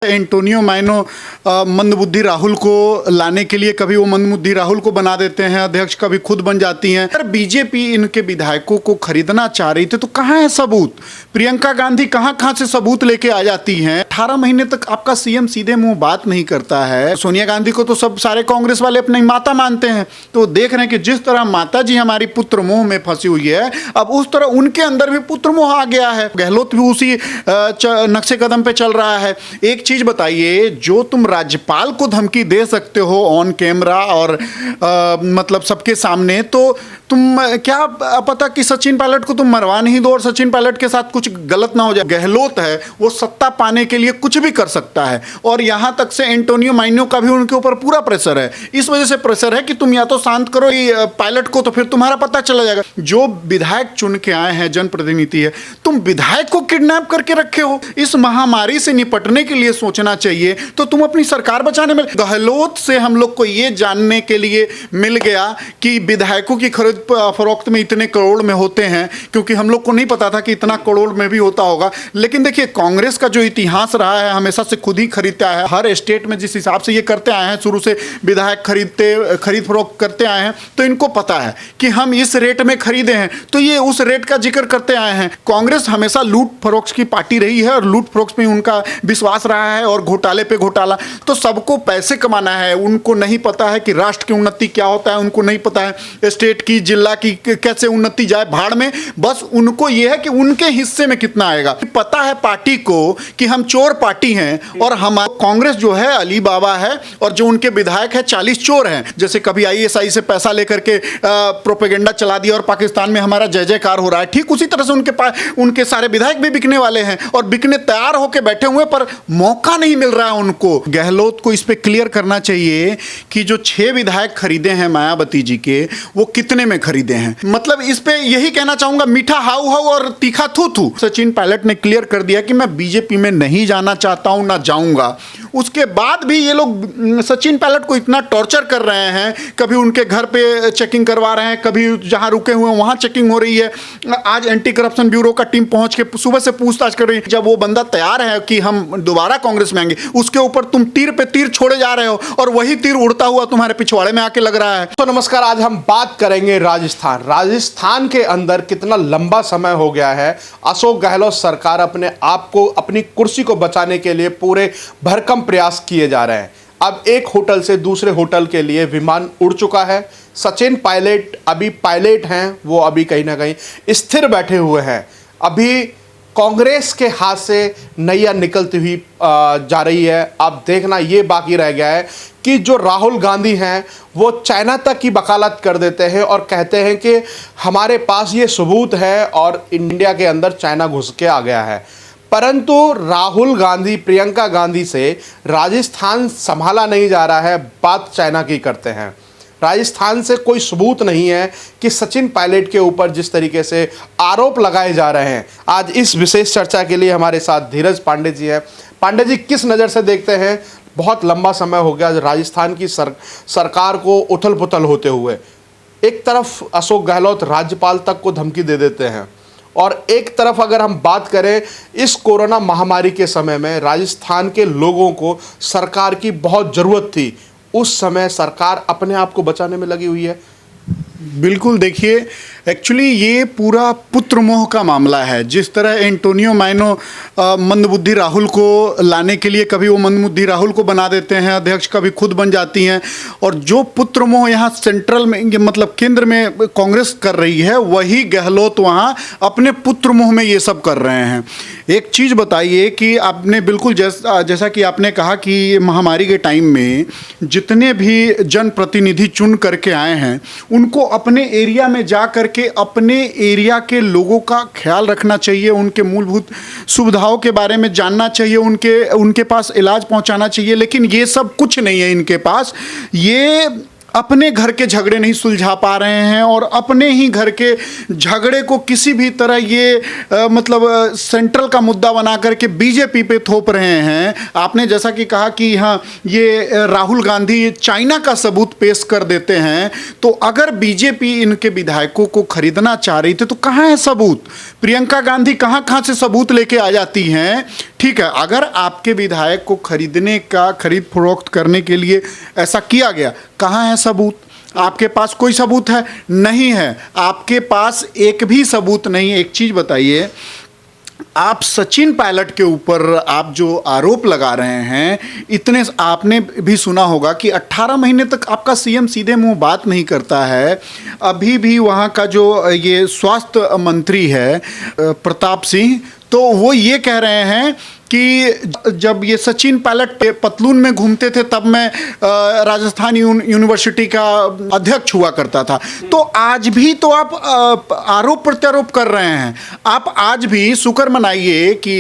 Antonio माइनो मंदबुद्धि राहुल को लाने के लिए कभी वो मंदबुद्धि राहुल को बना देते हैं अध्यक्ष, कभी खुद बन जाती हैं। अगर बीजेपी इनके विधायकों को खरीदना चाह रही थी तो कहाँ है सबूत? प्रियंका गांधी कहाँ से सबूत लेके आ जाती हैं? 18 महीने तक आपका सीएम सीधे मुंह बात नहीं करता है। सोनिया गांधी को तो सब सारे कांग्रेस वाले अपनी माता मानते हैं, तो देख रहे हैं कि जिस तरह माता जी हमारी पुत्र मोह में फंसी हुई है, अब उस तरह उनके अंदर भी पुत्र मोह आ गया है। गहलोत भी उसी नक्शे कदम पे चल रहा है। एक चीज बताइए, जो तुम राज्यपाल को धमकी दे सकते हो ऑन कैमरा और मतलब सबके सामने, तो तुम क्या पता कि सचिन पायलट को तुम मरवा नहीं दो और सचिन पायलट के साथ कुछ गलत ना हो जाए। गहलोत है वो सत्ता पाने के लिए कुछ भी कर सकता है, और यहां तक से एंटोनियो माइनो का भी उनके ऊपर पूरा प्रेशर है। इस वजह से प्रेशर है कि तुम या तो शांत करो पायलट को, तो फिर तुम्हारा पता चला जाएगा। जो विधायक चुन के आए हैं, जनप्रतिनिधि है, तुम विधायक को किडनैप करके रखे हो। इस महामारी से निपटने के लिए सोचना चाहिए, तो तुम अपनी सरकार बचाने में। गहलोत से हम लोग को यह जानने के लिए मिल गया कि विधायकों की खरीद फरोख्त में इतने करोड़ में होते हैं, क्योंकि हम लोग को नहीं पता था कि इतना करोड़ में भी होता होगा। लेकिन देखिए, कांग्रेस का जो इतिहास रहा है, हमेशा से खुद ही खरीदता है। हर स्टेट में जिस हिसाब से ये करते आए हैं, शुरू से विधायक खरीद फरोख्त करते आए हैं, तो इनको पता है कि हम इस रेट में खरीदे हैं, तो ये उस रेट का जिक्र करते आए हैं। कांग्रेस हमेशा लूट फरोख्त की पार्टी रही है, और लूट फरोख्त में उनका विश्वास रहा है, और घोटाले पे घोटाला। तो सबको पैसे कमाना है, उनको नहीं पता है कि राष्ट्र की उन्नति क्या होता है, उनको नहीं पता है स्टेट की, जिला की कैसे उन्नति जाए भाड़ में। बस उनको यह है कि उनके हिस्से में कितना आएगा। पता है पार्टी को कि हम चोर पार्टी हैं, और हम कांग्रेस जो है अली बाबा है, और जो उनके विधायक है 40 चोर हैं। जैसे कभी आईएसआई से पैसा लेकर के प्रोपेगेंडा चला दिया और पाकिस्तान में हमारा जय जयकार हो रहा है, ठीक उसी तरह से उनके सारे विधायक भी बिकने वाले हैं, और बिकने तैयार होकर बैठे हुए, पर मौका नहीं मिल रहा है उनको। गहलोत को इस पे क्लियर करना चाहिए कि जो 6 विधायक खरीदे हैं मायावती जी के, वो कितने में खरीदे हैं। मतलब इस पे यही कहना चाहूंगा, मीठा हाउ हाउ और तीखा थू थू। सचिन पायलट ने क्लियर कर दिया कि मैं बीजेपी में नहीं जाना चाहता हूं, ना जाऊंगा। उसके बाद भी ये लोग सचिन पायलट को इतना टॉर्चर कर रहे हैं, कभी उनके घर पे चेकिंग करवा रहे हैं, कभी जहां रुके हुए वहां चेकिंग हो रही है। आज एंटी करप्शन ब्यूरो का टीम पहुंच के सुबह से पूछताछ कर रही है। जब वो बंदा तैयार है कि हम दोबारा कांग्रेस में आएंगे, उसके ऊपर तुम तीर पे तीर छोड़े जा रहे हो, और वही तीर उड़ता हुआ तुम्हारे पिछवाड़े में आके लग रहा है। तो नमस्कार, आज हम बात करेंगे राजस्थान के अंदर कितना लंबा समय हो गया है अशोक गहलोत सरकार अपने आप को, अपनी कुर्सी को बचाने के लिए पूरे भरकम प्रयास किए जा रहे हैं। अब एक होटल से दूसरे होटल के लिए विमान उड़ चुका है। सचिन पायलट अभी पायलट हैं, वो अभी कहीं ना कहीं स्थिर बैठे हुए हैं। अभी कांग्रेस के हाथ से नैया निकलती हुई जा रही है। अब देखना ये बाकी रह गया है कि जो राहुल गांधी हैं वो चाइना तक की वकालत कर देते हैं और कहते हैं कि हमारे पास ये सबूत है और इंडिया के अंदर चाइना घुस के आ गया है। परंतु राहुल गांधी, प्रियंका गांधी से राजस्थान संभाला नहीं जा रहा है, बात चाइना की करते हैं। राजस्थान से कोई सबूत नहीं है कि सचिन पायलट के ऊपर जिस तरीके से आरोप लगाए जा रहे हैं। आज इस विशेष चर्चा के लिए हमारे साथ धीरज पांडे जी हैं। पांडे जी, किस नज़र से देखते हैं, बहुत लंबा समय हो गया राजस्थान की सरकार को उथल पुथल होते हुए। एक तरफ अशोक गहलोत राज्यपाल तक को धमकी दे देते हैं, और एक तरफ अगर हम बात करें इस कोरोना महामारी के समय में राजस्थान के लोगों को सरकार की बहुत ज़रूरत थी। उस समय सरकार अपने आप को बचाने में लगी हुई है। बिल्कुल, देखिए, एक्चुअली ये पूरा पुत्र मोह का मामला है। जिस तरह एंटोनियो माइनो मंदबुद्धि राहुल को लाने के लिए कभी वो मंदबुद्धि राहुल को बना देते हैं अध्यक्ष, कभी खुद बन जाती हैं, और जो पुत्र मोह यहाँ सेंट्रल में, मतलब केंद्र में कांग्रेस कर रही है, वही गहलोत वहाँ अपने पुत्र मोह में ये सब कर रहे हैं। एक चीज़ बताइए कि आपने बिल्कुल जैसा कि आपने कहा कि महामारी के टाइम में जितने भी जनप्रतिनिधि चुन करके आए हैं, उनको अपने एरिया में जा करके अपने एरिया के लोगों का ख्याल रखना चाहिए, उनके मूलभूत सुविधाओं के बारे में जानना चाहिए, उनके पास इलाज पहुंचाना चाहिए। लेकिन ये सब कुछ नहीं है इनके पास। ये अपने घर के झगड़े नहीं सुलझा पा रहे हैं और अपने ही घर के झगड़े को किसी भी तरह ये मतलब सेंट्रल का मुद्दा बना करके बीजेपी पे थोप रहे हैं। आपने जैसा कि कहा कि हाँ, ये राहुल गांधी चाइना का सबूत पेश कर देते हैं, तो अगर बीजेपी इनके विधायकों को खरीदना चाह रही थी तो कहाँ है सबूत? प्रियंका गांधी कहाँ कहाँ से सबूत लेके आ जाती हैं। ठीक है, अगर आपके विधायक को खरीदने का, खरीद फरोख्त करने के लिए ऐसा किया गया, कहाँ है सबूत? आपके पास कोई सबूत है? नहीं है, आपके पास एक भी सबूत नहीं है। एक चीज बताइए, आप सचिन पायलट के ऊपर आप जो आरोप लगा रहे हैं, इतने आपने भी सुना होगा कि 18 महीने तक आपका सीएम सीधे मुंह बात नहीं करता है। अभी भी वहाँ का जो ये स्वास्थ्य मंत्री है प्रताप सिंह, तो वो ये कह रहे हैं कि जब ये सचिन पायलट पतलून में घूमते थे तब मैं राजस्थान यूनिवर्सिटी का अध्यक्ष हुआ करता था। तो आज भी तो आप आरोप प्रत्यारोप कर रहे हैं। आप आज भी शुक्र मनाइए कि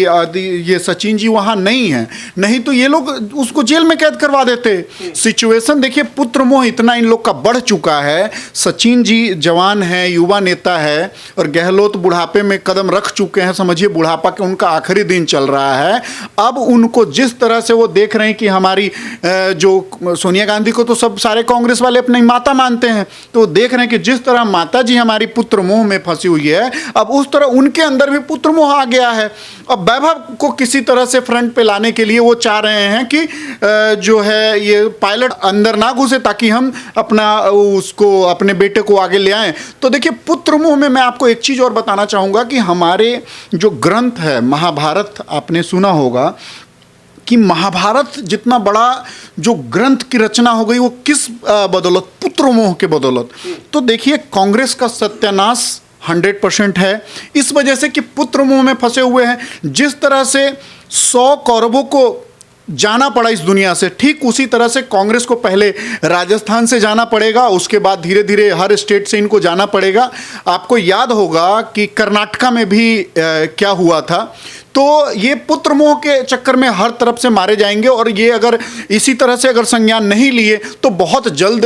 ये सचिन जी वहाँ नहीं हैं, नहीं तो ये लोग उसको जेल में कैद करवा देते। सिचुएशन देखिए, पुत्र मोह इतना इन लोग का बढ़ चुका है। सचिन जी जवान हैं, युवा नेता है, और गहलोत बुढ़ापे में कदम रख चुके हैं। समझिए बुढ़ापा के उनका आखिरी दिन चल रहा है। अब उनको जिस तरह से वो देख रहे हैं कि हमारी जो सोनिया गांधी को तो सब सारे कांग्रेस वाले अपनी माता मानते हैं, तो देख रहे हैं कि जिस तरह माता जी हमारी पुत्र मोह में फंसी हुई है, अब उस तरह उनके अंदर भी पुत्र मोह आ गया है। अब वैभव को किसी तरह से फ्रंट पे लाने के लिए वो चाह रहे हैं कि जो है ये पायलट अंदर ना घुसे, ताकि हम उसको अपने बेटे को आगे ले आएं। तो देखिए, पुत्र मोह में मैं आपको एक चीज और बताना चाहूंगा कि हमारे जो ग्रंथ है महाभारत, आपने सुना होगा कि महाभारत जितना बड़ा जो ग्रंथ की रचना हो गई वो किस बदौलत? पुत्र मोह के बदौलत। तो देखिए, कांग्रेस का सत्यानाश 100% है इस वजह से कि पुत्र मोह में फंसे हुए हैं। जिस तरह से 100 कौरवों को जाना पड़ा इस दुनिया से, ठीक उसी तरह से कांग्रेस को पहले राजस्थान से जाना पड़ेगा, उसके बाद धीरे धीरे हर स्टेट से इनको जाना पड़ेगा। आपको याद होगा कि कर्नाटका में भी क्या हुआ था। तो ये पुत्र मोह के चक्कर में हर तरफ से मारे जाएंगे, और ये अगर इसी तरह से अगर संज्ञान नहीं लिए तो बहुत जल्द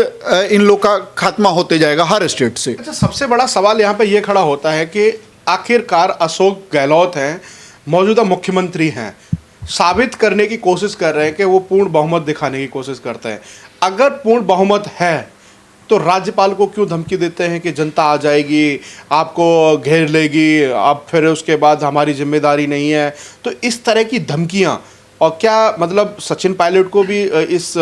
इन लोग का खात्मा होते जाएगा हर स्टेट से। अच्छा, सबसे बड़ा सवाल यहाँ पे ये खड़ा होता है कि आखिरकार अशोक गहलोत हैं, मौजूदा मुख्यमंत्री हैं, साबित करने की कोशिश कर रहे हैं कि वो पूर्ण बहुमत दिखाने की कोशिश करते हैं। अगर पूर्ण बहुमत है तो राज्यपाल को क्यों धमकी देते हैं कि जनता आ जाएगी, आपको घेर लेगी, अब फिर उसके बाद हमारी जिम्मेदारी नहीं है? तो इस तरह की धमकियां, और क्या मतलब सचिन पायलट को भी इस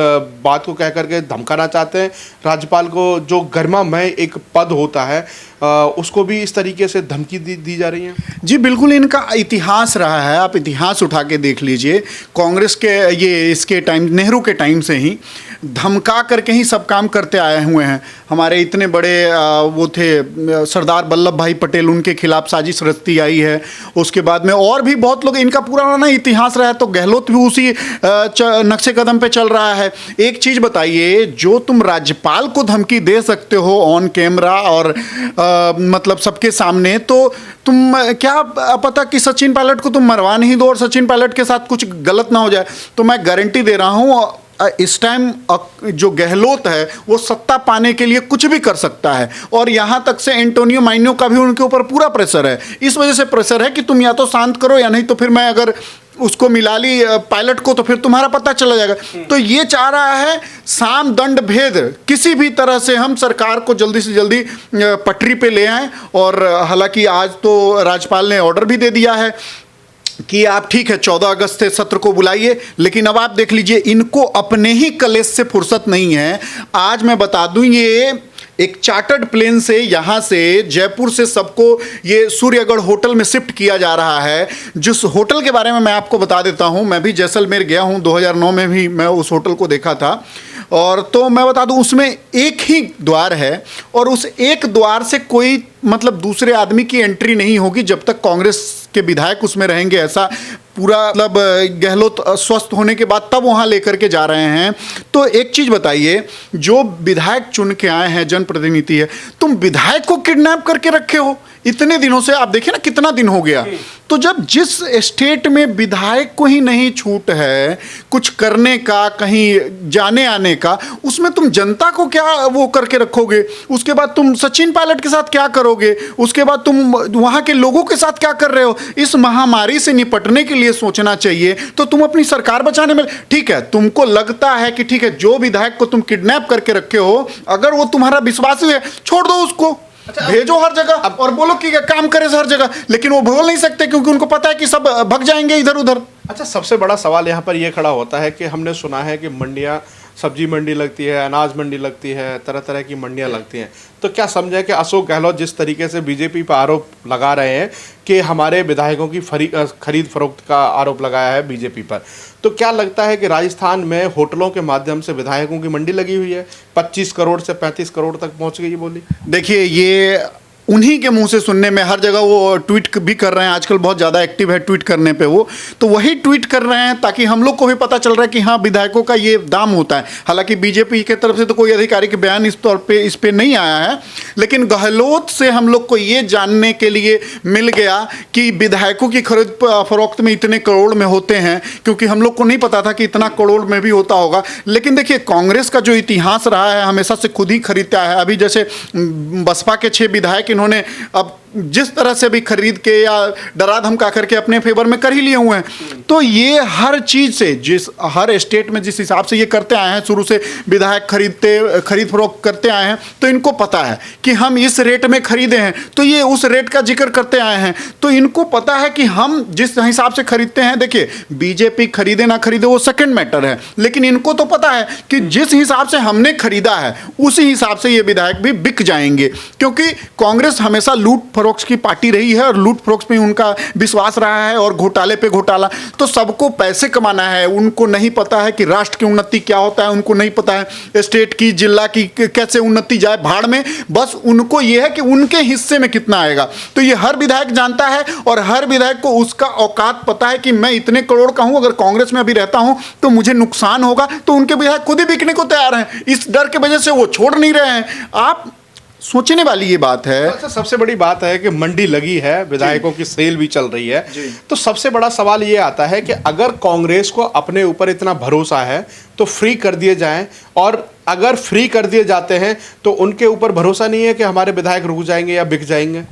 बात को कह करके धमकाना चाहते हैं? राज्यपाल को जो गरिमामय एक पद होता है उसको भी इस तरीके से धमकी दी जा रही है? जी बिल्कुल, इनका इतिहास रहा है। आप इतिहास उठा के देख लीजिए, कांग्रेस के ये इसके टाइम, नेहरू के टाइम से ही धमका करके ही सब काम करते आए हुए हैं। हमारे इतने बड़े वो थे सरदार वल्लभ भाई पटेल, उनके खिलाफ साजिश रचती आई है। उसके बाद में और भी बहुत लोग, इनका पुराना इतिहास रहा है। तो गहलोत भी उसी नक्शे कदम पे चल रहा है। एक चीज़ बताइए, जो तुम राज्यपाल को धमकी दे सकते हो ऑन कैमरा और मतलब सबके सामने, तो तुम क्या पता कि सचिन पायलट को तुम मरवा नहीं दो और सचिन पायलट के साथ कुछ गलत ना हो जाए। तो मैं गारंटी दे रहा हूँ, इस टाइम जो गहलोत है वो सत्ता पाने के लिए कुछ भी कर सकता है, और यहाँ तक से एंटोनियो माइनो का भी उनके ऊपर पूरा प्रेशर है। इस वजह से प्रेशर है कि तुम या तो शांत करो, या नहीं तो फिर मैं अगर उसको मिला ली पायलट को तो फिर तुम्हारा पता चला जाएगा। तो ये चाह रहा है साम दंड भेद, किसी भी तरह से हम सरकार को जल्दी से जल्दी पटरी पे ले आएं। और हालांकि आज तो राज्यपाल ने ऑर्डर भी दे दिया है कि आप ठीक है 14 अगस्त से सत्र को बुलाइए, लेकिन अब आप देख लीजिए, इनको अपने ही कलेश से फुर्सत नहीं है। आज मैं बता दूं, ये एक चार्टर्ड प्लेन से यहाँ से जयपुर से सबको ये सूर्यगढ़ होटल में शिफ्ट किया जा रहा है। जिस होटल के बारे में मैं आपको बता देता हूँ, मैं भी जैसलमेर गया हूँ, 2009 में भी मैं उस होटल को देखा था। और तो मैं बता दूं, उसमें एक ही द्वार है, और उस एक द्वार से कोई मतलब दूसरे आदमी की एंट्री नहीं होगी जब तक कांग्रेस के विधायक उसमें रहेंगे, ऐसा पूरा मतलब गहलोत स्वस्थ होने के बाद तब वहां लेकर के जा रहे हैं। तो एक चीज बताइए, जो विधायक चुन के आए हैं, जनप्रतिनिधि है, तुम विधायक को किडनैप करके रखे हो इतने दिनों से। आप देखिए ना कितना दिन हो गया। तो जब जिस स्टेट में विधायक को ही नहीं छूट है कुछ करने का, कहीं जाने आने का, उसमें तुम जनता को क्या वो करके रखोगे? उसके बाद तुम सचिन पायलट के साथ क्या करोगे? उसके बाद तुम वहां के लोगों के साथ क्या कर रहे हो? इस महामारी से निपटने के लिए सोचना चाहिए। तो तुम अपनी सरकार बचाने में, ठीक है, तुमको लगता है कि ठीक है, जो विधायक को तुम किडनैप करके रखे हो, अगर वो तुम्हारा विश्वासी है, छोड़ दो उसको, भेजो हर जगह और बोलो कि काम करे हर जगह। लेकिन वो बोल नहीं सकते क्योंकि उनको पता है कि सब भग जाएंगे इधर उधर। अच्छा, सबसे बड़ा सवाल यहाँ पर यह खड़ा होता है कि हमने सुना है कि मंडियाँ, सब्जी मंडी लगती है, अनाज मंडी लगती है, तरह तरह की मंडियाँ लगती हैं। तो क्या समझे कि अशोक गहलोत जिस तरीके से बीजेपी पर आरोप लगा रहे हैं कि हमारे विधायकों की खरीद फरोख्त का आरोप लगाया है बीजेपी पर, तो क्या लगता है कि राजस्थान में होटलों के माध्यम से विधायकों की मंडी लगी हुई है, 25 करोड़ से 35 करोड़ तक पहुंच गई बोली? देखिए, ये उन्हीं के मुंह से सुनने में, हर जगह वो ट्वीट भी कर रहे हैं, आजकल बहुत ज़्यादा एक्टिव है ट्वीट करने पे वो, तो वही ट्वीट कर रहे हैं ताकि हम लोग को भी पता चल रहा है कि हाँ, विधायकों का ये दाम होता है। हालांकि बीजेपी की तरफ से तो कोई आधिकारिक बयान इस तौर पे इस पे नहीं आया है, लेकिन गहलोत से हम लोग को ये जानने के लिए मिल गया कि विधायकों की खरीद फरोख्त में इतने करोड़ में होते हैं, क्योंकि हम लोग को नहीं पता था कि इतना करोड़ में भी होता होगा। लेकिन देखिए, कांग्रेस का जो इतिहास रहा है, हमेशा से खुद ही खरीदता है। अभी जैसे बसपा के 6 विधायक इन्होंने अब जिस तरह से भी खरीद के या डरा धमका करके अपने फेवर में कर ही लिए हुए हैं। तो ये हर चीज से, जिस हर स्टेट में जिस हिसाब से ये करते आए हैं, शुरू से विधायक खरीद फरोख्त करते आए हैं, तो इनको पता है कि हम इस रेट में खरीदे हैं, तो ये उस रेट का जिक्र करते आए हैं। तो इनको पता है कि हम जिस हिसाब से खरीदते हैं, देखिए बीजेपी खरीदे ना खरीदे वो सेकंड मैटर है, लेकिन इनको तो पता है कि जिस हिसाब से हमने खरीदा है उसी हिसाब से ये विधायक भी बिक जाएंगे, क्योंकि कांग्रेस हमेशा लूट फरोख्त की पार्टी रही है और लूट फरोख्त में उनका विश्वास रहा है और घोटाले पे घोटाला। तो सबको पैसे कमाना है, उनको नहीं पता है कि राष्ट्र की उन्नति क्या होता है, उनको नहीं पता है स्टेट की, जिला की कैसे उन्नति जाए भाड़ में। बस उनको यह है कि उनके हिस्से में कितना आएगा। तो ये हर विधायक जानता है और हर विधायक को उसका औकात पता है कि मैं इतने करोड़ का हूं, अगर कांग्रेस में अभी रहता हूं तो मुझे नुकसान होगा। तो उनके विधायक खुद ही बिकने को तैयार हैं, इस डर की वजह से वो छोड़ नहीं रहे हैं। आप सोचने वाली ये बात है। अच्छा, सबसे बड़ी बात है कि मंडी लगी है, विधायकों की सेल भी चल रही है। तो सबसे बड़ा सवाल ये आता है कि अगर कांग्रेस को अपने ऊपर इतना भरोसा है तो फ्री कर दिए जाएं, और अगर फ्री कर दिए जाते हैं तो उनके ऊपर भरोसा नहीं है कि हमारे विधायक रुक जाएंगे या बिक जाएंगे?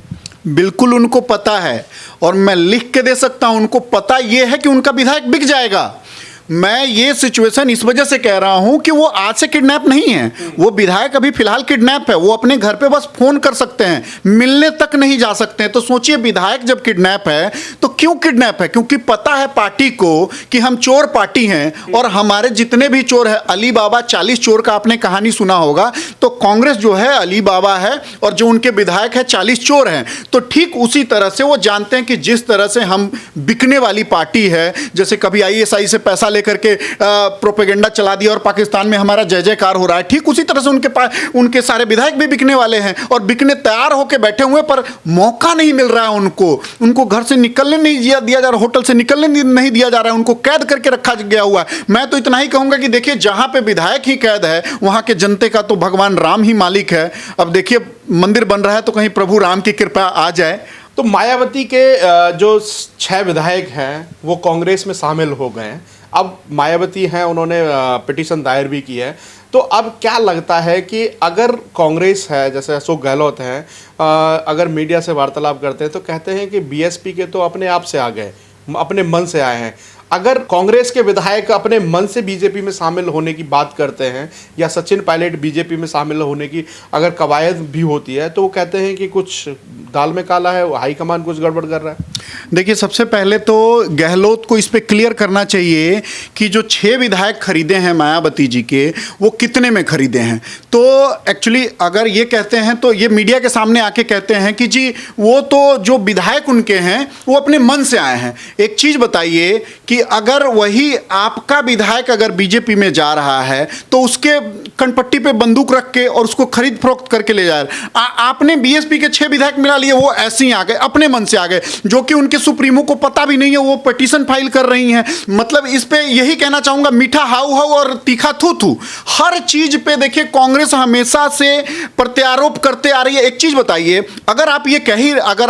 बिल्कुल उनको पता है, और मैं लिख के दे सकता हूं, उनको पता यह है कि उनका विधायक बिक जाएगा। मैं ये सिचुएशन इस वजह से कह रहा हूं कि वो आज से किडनैप नहीं है, वो विधायक अभी फिलहाल किडनैप है। वो अपने घर पे बस फोन कर सकते हैं, मिलने तक नहीं जा सकते हैं। तो सोचिए, विधायक जब किडनैप है तो क्यों किडनैप है? क्योंकि पता है पार्टी को कि हम चोर पार्टी हैं और हमारे जितने भी चोर है, अली बाबा 40 चोर का आपने कहानी सुना होगा। तो कांग्रेस जो है अली बाबा है और जो उनके विधायक है 40 चोर हैं। तो ठीक उसी तरह से वो जानते हैं कि जिस तरह से हम बिकने वाली पार्टी है, जैसे कभी ISI से पैसा करके प्रोपेगेंडा चला दिया और पाकिस्तान में हमारा जय जयकार हो रहा है, ठीक उसी तरह से उनके सारे विधायक भी बिकने वाले हैं और बिकने तैयार होकर बैठे हुए, पर मौका नहीं मिल रहा है उनको घर से निकलने नहीं दिया जा रहा, होटल से निकलने नहीं दिया जा रहा है, उनको कैद करके रखा गया हुआ है। मैं तो इतना ही कहूंगा कि देखिए, जहां पे विधायक ही कैद है वहां के जनते का तो भगवान राम ही मालिक है। अब देखिए, मंदिर बन रहा है तो कहीं प्रभु राम की कृपा आ जाए। तो मायावती के जो 6 विधायक हैं वो कांग्रेस में शामिल हो गए हैं। अब मायावती हैं, उन्होंने पिटीशन दायर भी की है। तो अब क्या लगता है कि अगर कांग्रेस है, जैसे अशोक गहलोत हैं, अगर मीडिया से वार्तालाप करते हैं तो कहते हैं कि बीएसपी के तो अपने आप से आ गए, अपने मन से आए हैं। अगर कांग्रेस के विधायक अपने मन से बीजेपी में शामिल होने की बात करते हैं या सचिन पायलट बीजेपी में शामिल होने की अगर कवायद भी होती है, तो वो कहते हैं कि कुछ दाल में काला है, हाईकमान कुछ गड़बड़ कर रहा है। देखिए, सबसे पहले तो गहलोत को इस पे क्लियर करना चाहिए कि जो 6 विधायक खरीदे हैं मायावती जी के, वो कितने में खरीदे हैं। तो एक्चुअली अगर ये कहते हैं तो ये मीडिया के सामने आके कहते हैं कि जी वो तो जो विधायक उनके हैं वो अपने मन से आए हैं। एक चीज़ बताइए कि अगर वही आपका विधायक अगर बीजेपी में जा रहा है तो उसके कनपट्टी पे बंदूक रख के और उसको खरीद फरोख्त करके ले जा रहा है। आपने बीएसपी के 6 विधायक मिला लिए, वो ऐसे ही आ गए, अपने मन से आ गए, जो कि उनके सुप्रीमो को पता भी नहीं है, वो पिटीशन फाइल कर रही हैं। मतलब इस पे यही कहना चाहूंगा, मीठा हाउ हाउ और तीखा थू थू, हर चीज पे देखिए कांग्रेस हमेशा से प्रत्यारोप करते आ रही है। एक चीज बताइए, अगर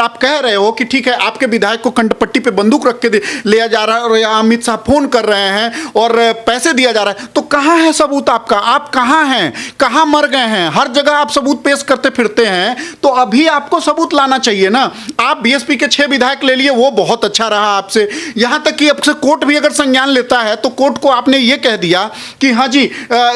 आप कह रहे हो कि ठीक है आपके विधायक को कंठपट्टी पे बंदूक रख के लिया जा रहा है और अमित शाह फोन कर रहे हैं और पैसे दिया जा रहा है, तो कहां है सबूत आपका? आप कहां हैं? कहां मर गए हैं? हर जगह आप सबूत पेश करते फिरते हैं, तो अभी आपको सबूत लाना चाहिए ना। आप बीएसपी के 6 विधायक ले लिए, वो बहुत अच्छा रहा आपसे, यहां तक कि आपसे कोर्ट भी अगर संज्ञान लेता है तो कोर्ट को आपने ये कह दिया कि हाँ जी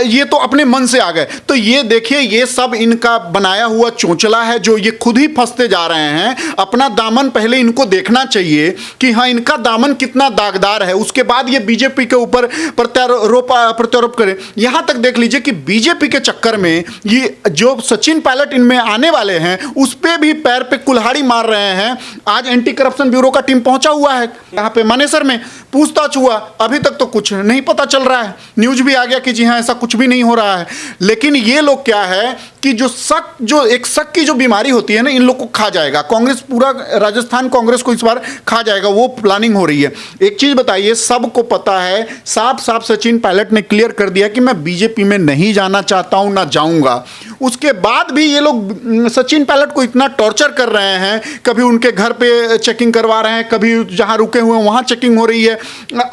ये तो अपने मन से आ गए। तो ये देखिए, ये सब इनका बनाया हुआ चोंचला है, जो ये खुद ही फंसते जा रहे हैं। अपना दामन पहले इनको देखना चाहिए कि हाँ इनका दामन कितना दागदार है, उसके बाद ये बीजेपी के ऊपर प्रत्यारोप करें। यहां तक देख लीजिए कि बीजेपी के चक्कर में ये जो सचिन पायलट इनमें आने वाले हैं उस पे भी पैर पे कुल्हाड़ी मार रहे हैं। आज एंटी करप्शन ब्यूरो का टीम पहुंचा हुआ है यहाँ पे मानेसर में, पूछताछ हुआ, अभी तक तो कुछ नहीं पता चल रहा है। न्यूज भी आ गया कि जी हाँ ऐसा कुछ भी नहीं हो रहा है। लेकिन ये लोग क्या है कि जो एक शक की जो बीमारी होती है ना, इन लोग को खा जाएगा कांग्रेस, पूरा राजस्थान कांग्रेस को इस बार खा जाएगा, वो प्लानिंग हो रही है। एक चीज बताइए, सबको पता है, साफ साफ सचिन पायलट ने क्लियर कर दिया कि मैं बीजेपी में नहीं जाना चाहता हूं, ना जाऊंगा। उसके बाद भी ये लोग सचिन पायलट को इतना टॉर्चर कर रहे हैं, कभी उनके घर पे चेकिंग करवा रहे हैं, कभी जहां रुके हुए हैं वहां चेकिंग हो रही है।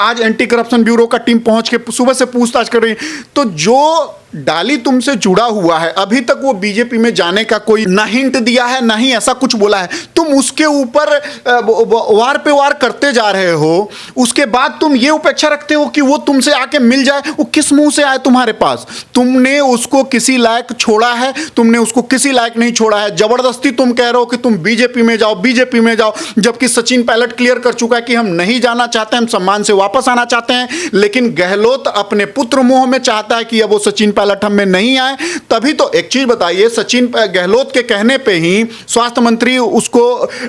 आज एंटी करप्शन ब्यूरो का टीम पहुंच के सुबह से पूछताछ कर रही है। तो जो डाली तुमसे जुड़ा हुआ है, अभी तक वो बीजेपी में जाने का कोई ना हिंट दिया है, ना ही ऐसा कुछ बोला है, तुम उसके ऊपर वार पे वार करते जा रहे हो। उसके बाद तुम ये उपेक्षा रखते हो कि वो तुमसे आके मिल जाए। वो किस मुंह से आए तुम्हारे पास? तुमने उसको किसी लायक छोड़ा है? तुमने उसको किसी लायक नहीं छोड़ा है। जबरदस्ती तुम कह रहे हो कि तुम बीजेपी में जाओ, बीजेपी में जाओ, जबकि सचिन पायलट क्लियर कर चुका है कि हम नहीं जाना चाहते, हम सम्मान से वापस आना चाहते हैं। लेकिन गहलोत अपने पुत्र मोह में चाहता है कि अब वो सचिन पायलट हम में नहीं आए। तभी तो एक चीज बताइए, सचिन गहलोत के कहने पे ही स्वास्थ्य मंत्री उसको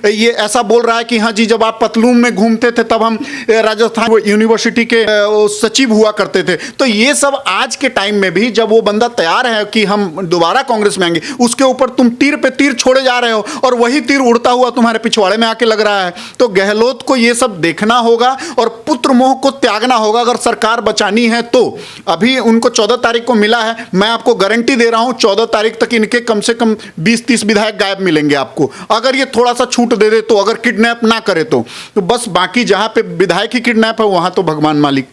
ये ऐसा बोल रहा है कि हाँ जी जब आप पतलून में घूमते थे तब हम राजस्थान यूनिवर्सिटी के सचिव हुआ करते थे। तो ये सब आज के टाइम में भी जब वो बंदा तैयार है कि हम दोबारा कांग्रेस में आएंगे, उसके ऊपर तुम तीर पे तीर छोड़े जा रहे हो और वही तीर उड़ता हुआ तुम्हारे पिछवाड़े में आके लग रहा है। तो गहलोत को ये सब देखना होगा और पुत्र मोह को त्यागना होगा अगर सरकार बचानी है तो। अभी उनको 14 तारीख को मिला है, मैं आपको गारंटी दे रहा हूं 14 तारीख तक इनके कम से कम 20-30 विधायक गायब मिलेंगे आपको, अगर ये थोड़ा सा छूट दे दे तो, अगर किडनैप ना करे तो बस। बाकी जहां पे विधायक ही किडनैप है वहां तो भगवान मालिक।